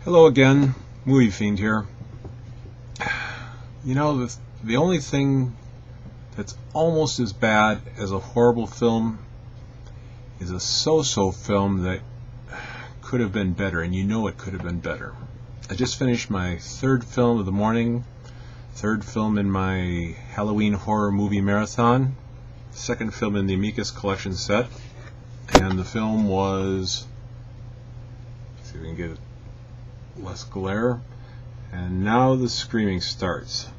Hello again, MovieFiend here. You know, the only thing that's almost as bad as a horrible film is a so-so film that could have been better, and you know it could have been better. I just finished my third film of the morning, third film in my Halloween horror movie marathon, second film in the AMICUS Collection set, and the film was, let's see if we can get it less glare, and now the screaming starts.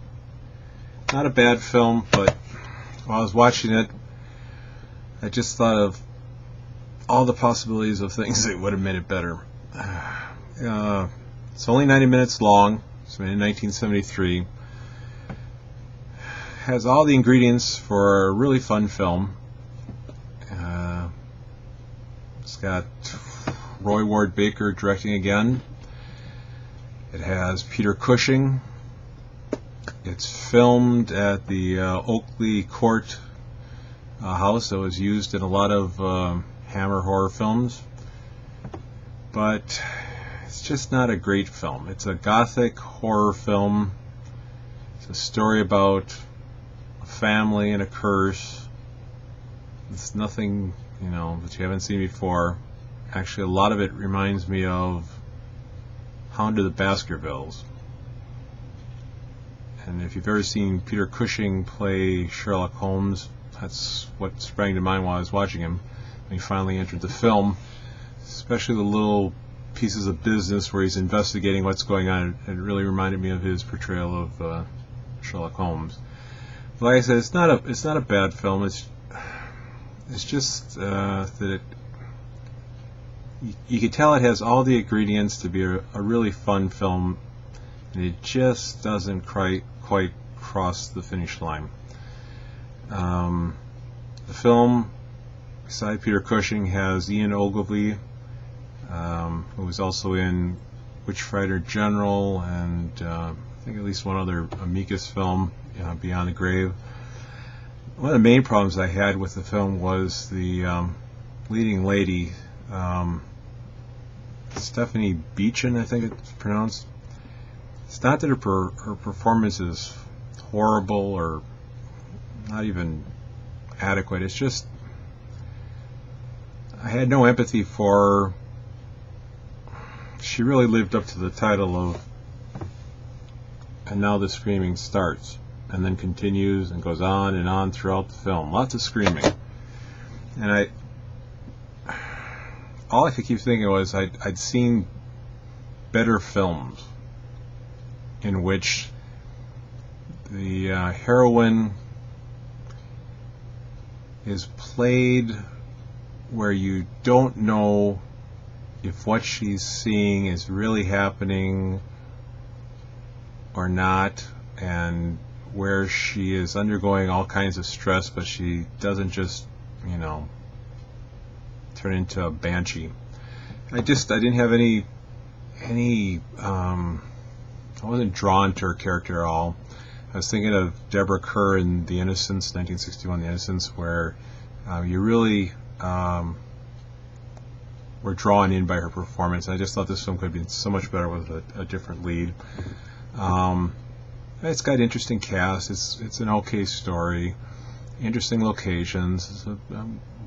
Not a bad film, but while I was watching it, I just thought of all the possibilities of things that would have made it better. It's only 90 minutes long. It's made in 1973. Has all the ingredients for a really fun film. It's got Roy Ward Baker directing again. It has Peter Cushing. It's filmed at the Oakley Court house that was used in a lot of Hammer horror films. But it's just not a great film. It's a gothic horror film. It's a story about a family and a curse. It's nothing, that you haven't seen before. Actually, a lot of it reminds me of Hound of the Baskervilles. And if you've ever seen Peter Cushing play Sherlock Holmes, that's what sprang to mind while I was watching him when he finally entered the film. Especially the little pieces of business where he's investigating what's going on. It really reminded me of his portrayal of Sherlock Holmes. But like I said, it's not a bad film. It's just that you can tell it has all the ingredients to be a really fun film, and it just doesn't quite cross the finish line. The film, beside Peter Cushing, has Ian Ogilvy, who was also in Witchfighter General and I think at least one other Amicus film, Beyond the Grave. One of the main problems I had with the film was the leading lady, Stephanie Beechin, I think it's pronounced. It's not that her performance is horrible or not even adequate. It's just I had no empathy for her. She really lived up to the title of "And Now the Screaming Starts," and then continues and goes on and on throughout the film. Lots of screaming. And all I could keep thinking was I'd seen better films in which the heroine is played where you don't know if what she's seeing is really happening or not, and where she is undergoing all kinds of stress, but she doesn't just, turn into a banshee. I didn't have any I wasn't drawn to her character at all. I was thinking of Deborah Kerr in The Innocents, 1961 The Innocents, where you really were drawn in by her performance. I just thought this film could have been so much better with a different lead. It's got interesting cast. It's an okay story, interesting locations. It's a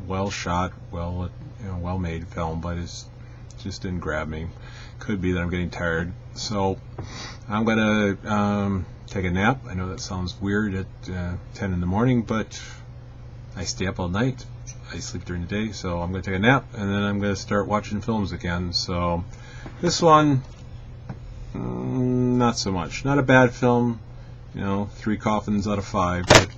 well shot, well made film, but it just didn't grab me. Could be that I'm getting tired, so I'm gonna take a nap. I know that sounds weird at 10 in the morning, but I stay up all night. I sleep during the day, so I'm gonna take a nap, and then I'm gonna start watching films again. So this one, not so much. Not a bad film, 3 coffins out of 5, but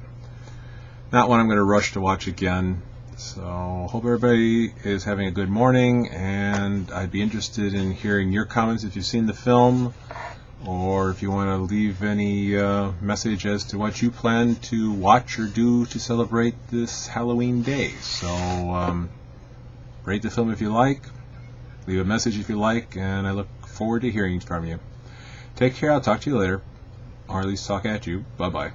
not one I'm gonna rush to watch again. So hope everybody is having a good morning, and I'd be interested in hearing your comments if you've seen the film, or if you want to leave any message as to what you plan to watch or do to celebrate this Halloween day. So rate the film if you like, leave a message if you like, and I look forward to hearing from you. Take care. I'll talk to you later, or at least talk at you. Bye bye.